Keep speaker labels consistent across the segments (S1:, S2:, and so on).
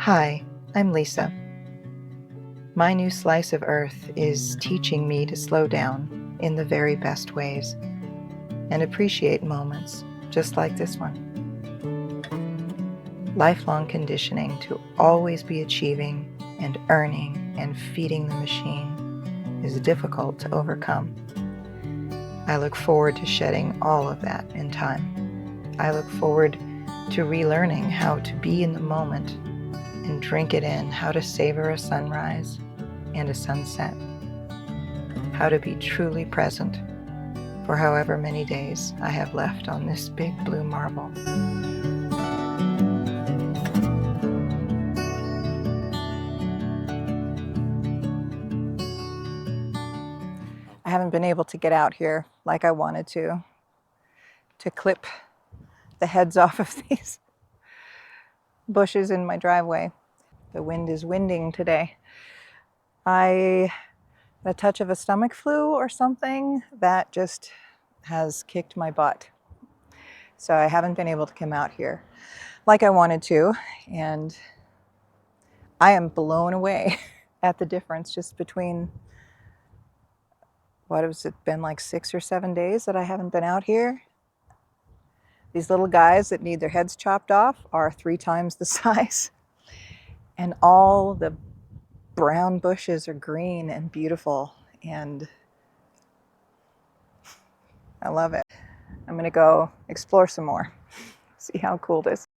S1: Hi, I'm Lisa. My new slice of earth is teaching me to slow down in the very best ways and appreciate moments just like this one. Lifelong conditioning to always be achieving and earning and feeding the machine is difficult to overcome. I look forward to shedding all of that in time. I look forward to relearning how to be in the moment and drink it in, how to savor a sunrise and a sunset, how to be truly present for however many days I have left on this big blue marble. I haven't been able to get out here like I wanted to clip the heads off of these bushes in my driveway. The wind is winding today. I had a touch of a stomach flu or something that just has kicked my butt. So I haven't been able to come out here like I wanted to, and I am blown away at the difference just between, what has it been, like 6 or 7 days that I haven't been out here. These little guys that need their heads chopped off are 3 times the size, and all the brown bushes are green and beautiful, and I love it. I'm gonna go explore some more, see how cool it is.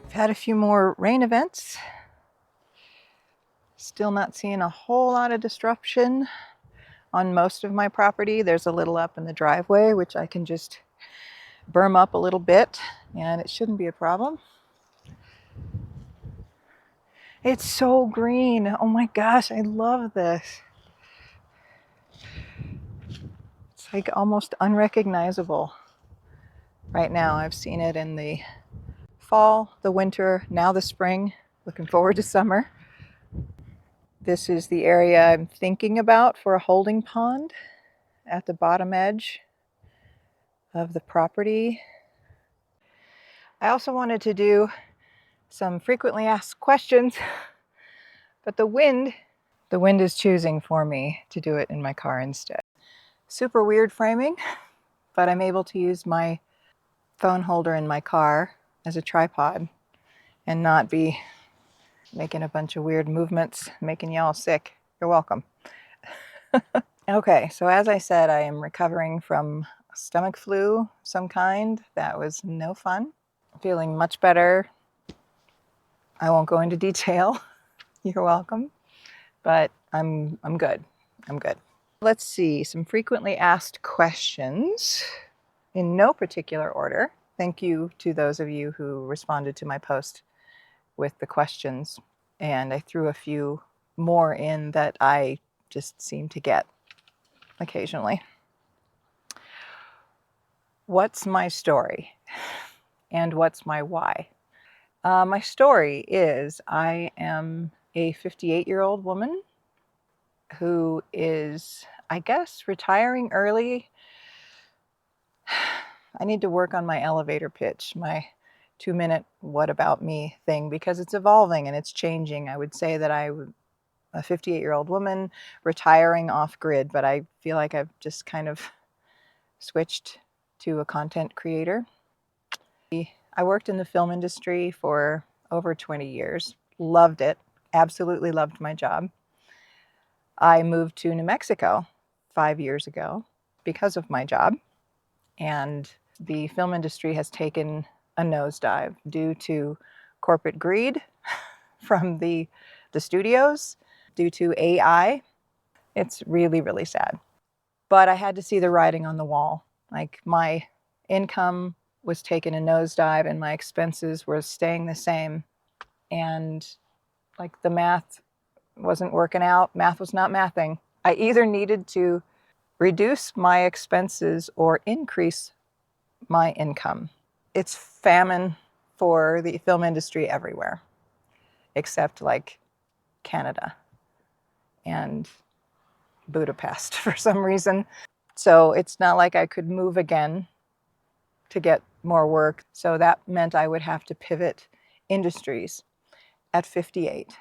S1: I've had a few more rain events. Still not seeing a whole lot of disruption on most of my property. There's a little up in the driveway, which I can just berm up a little bit, and it shouldn't be a problem. It's so green. Oh my gosh, I love this. It's like almost unrecognizable right now. I've seen it in the fall, the winter, now the spring. Looking forward to summer. This is the area I'm thinking about for a holding pond at the bottom edge of the property. I also wanted to do some frequently asked questions, but the wind is choosing for me to do it in my car instead. Super weird framing, but I'm able to use my phone holder in my car as a tripod and not be making a bunch of weird movements, making y'all sick. You're welcome. Okay, so as I said, I am recovering from a stomach flu of some kind. That was no fun. Feeling much better. I won't go into detail. You're welcome. But I'm good. I'm good. Let's see, some frequently asked questions in no particular order. Thank you to those of you who responded to my post with the questions. And I threw a few more in that I just seem to get occasionally. What's my story? And what's my why? My story is I am a 58-year-old woman who is, I guess, retiring early. I need to work on my elevator pitch, my 2-minute what about me thing, because it's evolving and it's changing. I would say that I'm a 58-year-old woman retiring off grid, but I feel like I've just kind of switched to a content creator. I worked in the film industry for over 20 years, loved it, absolutely loved my job. I moved to New Mexico 5 years ago because of my job, and the film industry has taken a nosedive due to corporate greed from the studios, due to AI. It's really, really sad. But I had to see the writing on the wall. Like, my income was taking a nosedive and my expenses were staying the same. And like, the math wasn't working out. Math was not mathing. I either needed to reduce my expenses or increase my income. It's famine for the film industry everywhere, except like Canada and Budapest for some reason. So it's not like I could move again to get more work. So that meant I would have to pivot industries at 58.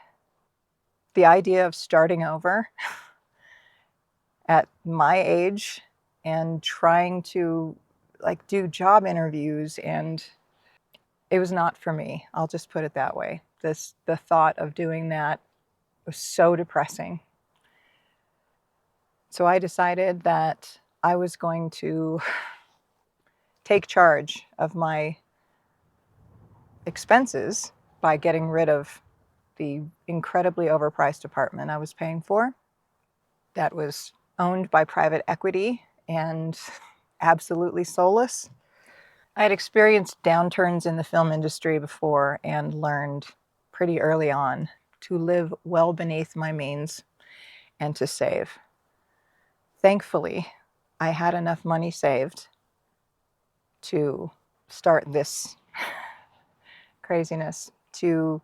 S1: The idea of starting over at my age and trying to like do job interviews, and it was not for me. I'll just put it that way. The thought of doing that was so depressing. So I decided that I was going to take charge of my expenses by getting rid of the incredibly overpriced apartment I was paying for that was owned by private equity and absolutely soulless. I had experienced downturns in the film industry before and learned pretty early on to live well beneath my means and to save. Thankfully, I had enough money saved to start this craziness, to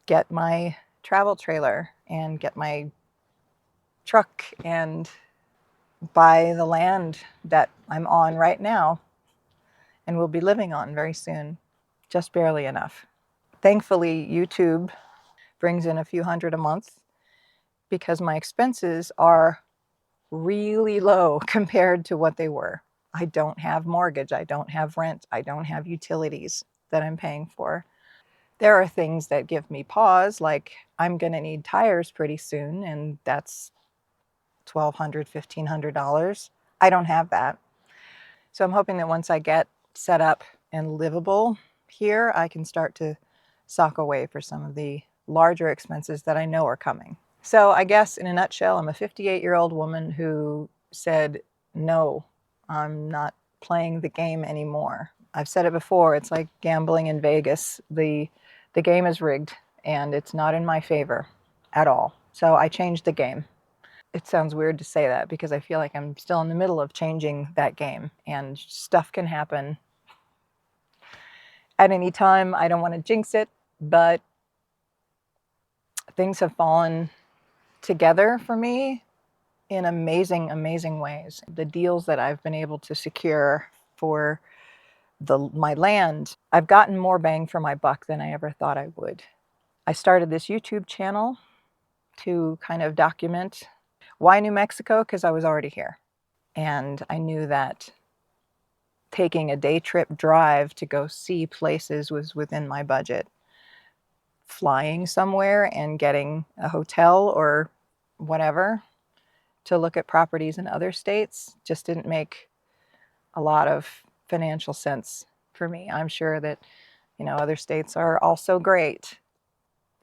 S1: get my travel trailer and get my truck and buy the land that I'm on right now and will be living on very soon, just barely enough. Thankfully, YouTube brings in a few hundred a month because my expenses are really low compared to what they were. I don't have mortgage, I don't have rent, I don't have utilities that I'm paying for. There are things that give me pause, like I'm going to need tires pretty soon, and that's $1,200, $1,500. I don't have that. So I'm hoping that once I get set up and livable here, I can start to sock away for some of the larger expenses that I know are coming. So I guess in a nutshell, I'm a 58-year-old woman who said, no, I'm not playing the game anymore. I've said it before, it's like gambling in Vegas. The game is rigged and it's not in my favor at all. So I changed the game. It sounds weird to say that because I feel like I'm still in the middle of changing that game and stuff can happen at any time. I don't want to jinx it, but things have fallen together for me in amazing, amazing ways. The deals that I've been able to secure for my land, I've gotten more bang for my buck than I ever thought I would. I started this YouTube channel to kind of document why New Mexico, because I was already here. And I knew that taking a day trip drive to go see places was within my budget. Flying somewhere and getting a hotel or whatever to look at properties in other states just didn't make a lot of financial sense for me. I'm sure that, other states are also great.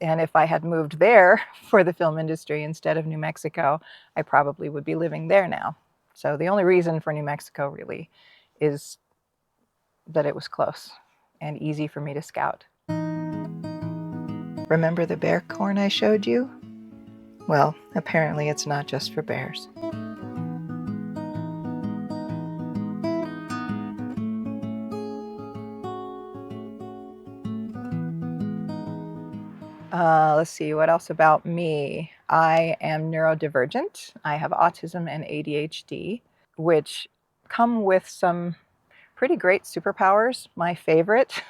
S1: And if I had moved there for the film industry instead of New Mexico, I probably would be living there now. So the only reason for New Mexico really is that it was close and easy for me to scout. Remember the bear corn I showed you? Well, apparently it's not just for bears. Let's see, what else about me? I am neurodivergent. I have autism and ADHD, which come with some pretty great superpowers. My favorite,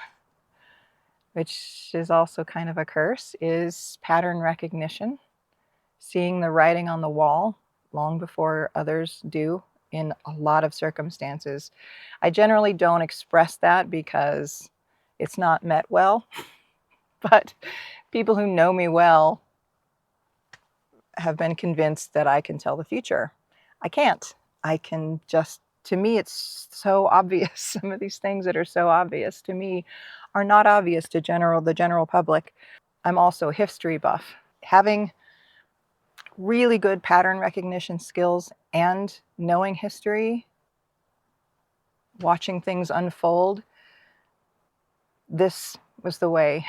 S1: which is also kind of a curse, is pattern recognition. Seeing the writing on the wall long before others do in a lot of circumstances. I generally don't express that because it's not met well, but people who know me well have been convinced that I can tell the future. I can't. I can just, to me, it's so obvious. Some of these things that are so obvious to me are not obvious to the general public. I'm also a history buff. Having really good pattern recognition skills and knowing history, watching things unfold, this was the way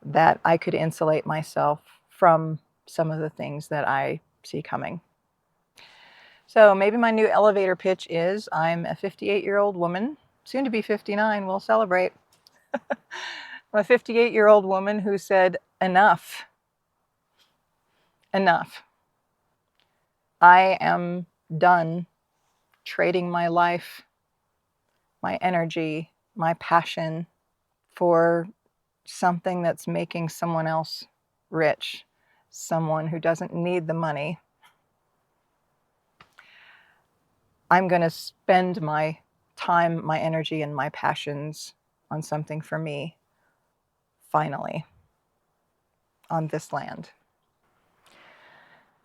S1: that I could insulate myself from some of the things that I see coming. So maybe my new elevator pitch is I'm a 58-year-old woman, soon to be 59, we'll celebrate. I'm a 58-year-old woman who said, enough. Enough. I am done trading my life, my energy, my passion for something that's making someone else rich, someone who doesn't need the money. I'm going to spend my time, my energy, and my passions on something for me, finally, on this land.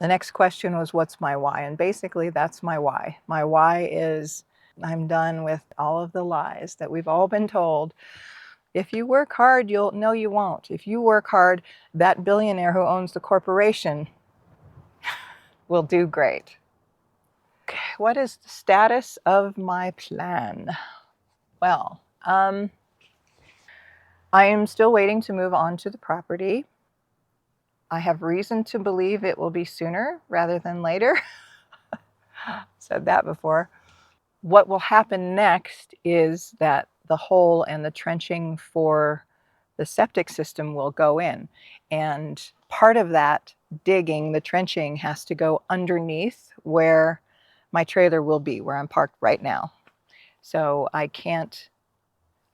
S1: The next question was, what's my why? And basically, that's my why. My why is I'm done with all of the lies that we've all been told. If you work hard, you'll... No, you won't. If you work hard, that billionaire who owns the corporation will do great. Okay, what is the status of my plan? Well, I am still waiting to move on to the property. I have reason to believe it will be sooner rather than later. Said that before. What will happen next is that the hole and the trenching for the septic system will go in. And part of that digging, the trenching, has to go underneath where my trailer will be, where I'm parked right now. So I can't,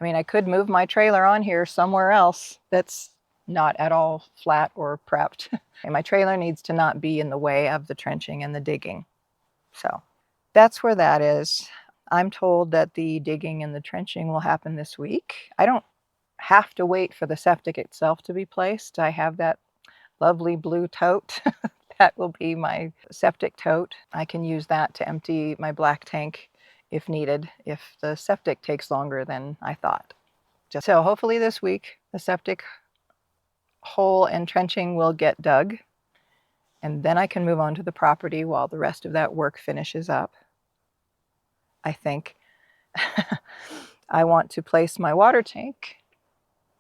S1: I mean, I could move my trailer on here somewhere else that's not at all flat or prepped. And my trailer needs to not be in the way of the trenching and the digging. So that's where that is. I'm told that the digging and the trenching will happen this week. I don't have to wait for the septic itself to be placed. I have that lovely blue tote. That will be my septic tote. I can use that to empty my black tank if needed, if the septic takes longer than I thought. So hopefully this week the septic hole and trenching will get dug, and then I can move on to the property while the rest of that work finishes up. I think I want to place my water tank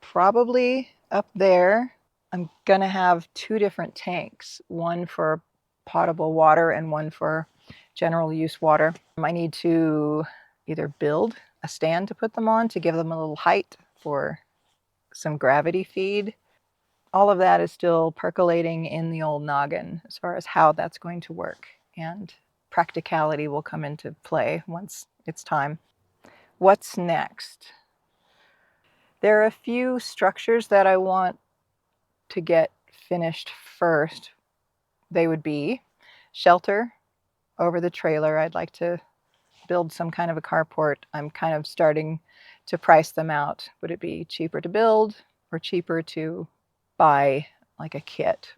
S1: probably up there. I'm gonna have two different tanks, one for potable water and one for general use water. I need to either build a stand to put them on to give them a little height for some gravity feed. All of that is still percolating in the old noggin as far as how that's going to work, and practicality will come into play once it's time. What's next? There are a few structures that I want to get finished first. They would be shelter over the trailer. I'd like to build some kind of a carport. I'm kind of starting to price them out. Would it be cheaper to build or cheaper to buy like a kit?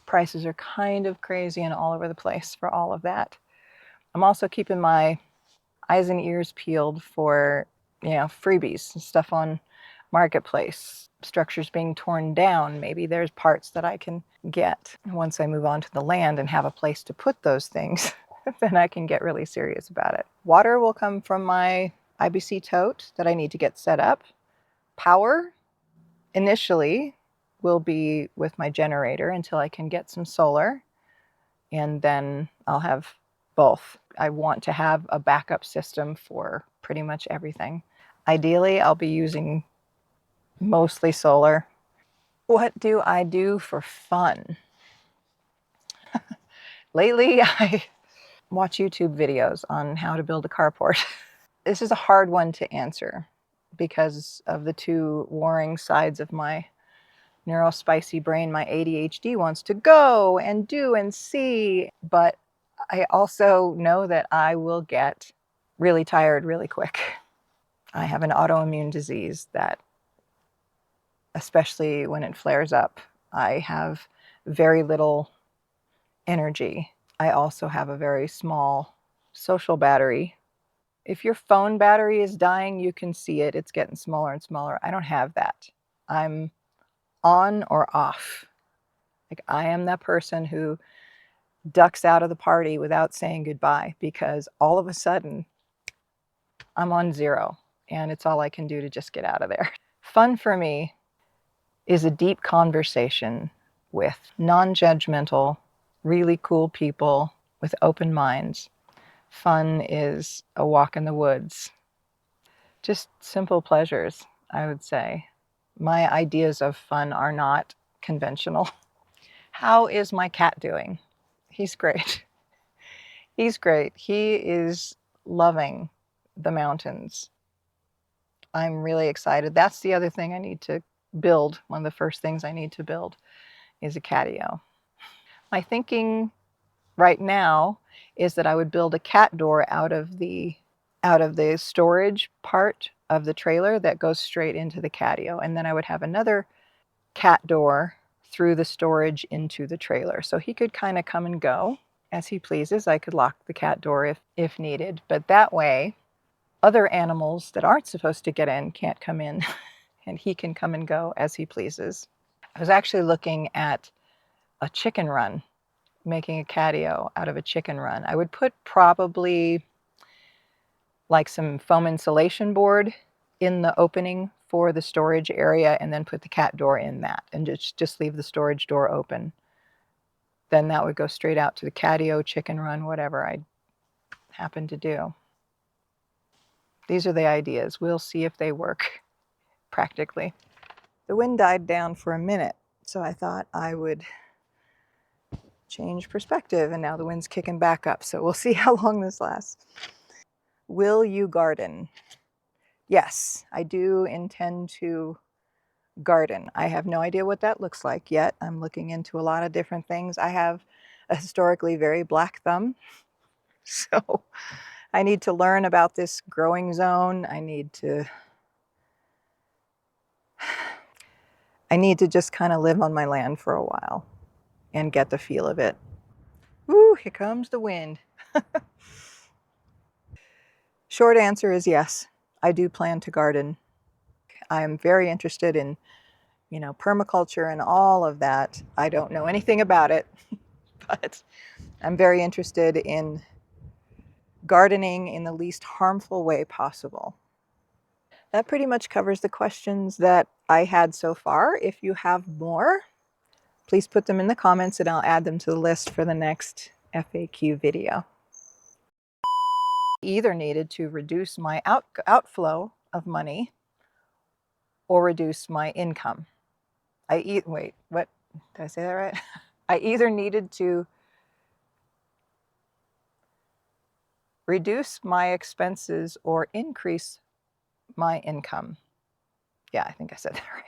S1: Prices are kind of crazy and all over the place for all of that. I'm also keeping my eyes and ears peeled for, freebies and stuff on Marketplace, structures being torn down. Maybe there's parts that I can get. Once I move on to the land and have a place to put those things, then I can get really serious about it. Water will come from my IBC tote that I need to get set up. Power, initially, will be with my generator until I can get some solar, and then I'll have both. I want to have a backup system for pretty much everything. Ideally, I'll be using mostly solar. What do I do for fun? Lately, I watch YouTube videos on how to build a carport. This is a hard one to answer because of the two warring sides of my neurospicy brain. My ADHD wants to go and do and see, but I also know that I will get really tired really quick. I have an autoimmune disease that, especially when it flares up, I have very little energy. I also have a very small social battery. If your phone battery is dying, you can see it. It's getting smaller and smaller. I don't have that. I'm on or off. Like, I am that person who ducks out of the party without saying goodbye because all of a sudden I'm on zero and it's all I can do to just get out of there. Fun for me is a deep conversation with non-judgmental, really cool people with open minds Fun is a walk in the woods. Just simple pleasures, I would say. My ideas of fun are not conventional. How is my cat doing? He's great. He's great. He is loving the mountains. I'm really excited. That's the other thing I need to build. One of the first things I need to build is a catio. My thinking right now is that I would build a cat door out of the storage part of the trailer that goes straight into the catio, and then I would have another cat door through the storage into the trailer, so he could kind of come and go as he pleases. I could lock the cat door if needed, but that way other animals that aren't supposed to get in can't come in and he can come and go as he pleases. I was actually looking at a chicken run, making a catio out of a chicken run. I would put probably like some foam insulation board in the opening for the storage area and then put the cat door in that and just leave the storage door open. Then that would go straight out to the catio, chicken run, whatever I happen to do. These are the ideas. We'll see if they work practically. The wind died down for a minute, so I thought I would change perspective, and now the wind's kicking back up, so we'll see how long this lasts. Will you garden? Yes, I do intend to garden. I have no idea what that looks like yet. I'm looking into a lot of different things. I have a historically very black thumb, so I need to learn about this growing zone. I need to just kind of live on my land for a while and get the feel of it. Ooh, here comes the wind. Short answer is yes, I do plan to garden. I'm very interested in, permaculture and all of that. I don't know anything about it, but I'm very interested in gardening in the least harmful way possible. That pretty much covers the questions that I had so far. If you have more, please put them in the comments and I'll add them to the list for the next FAQ video. Either needed to reduce my outflow of money or reduce my income. Wait, what? Did I say that right? I either needed to reduce my expenses or increase my income. Yeah, I think I said that right.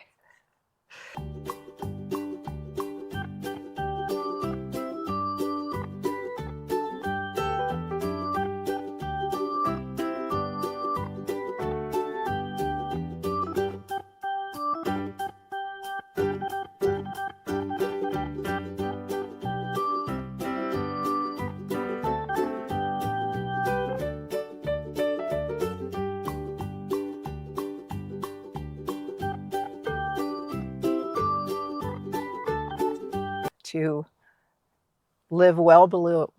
S1: To live well below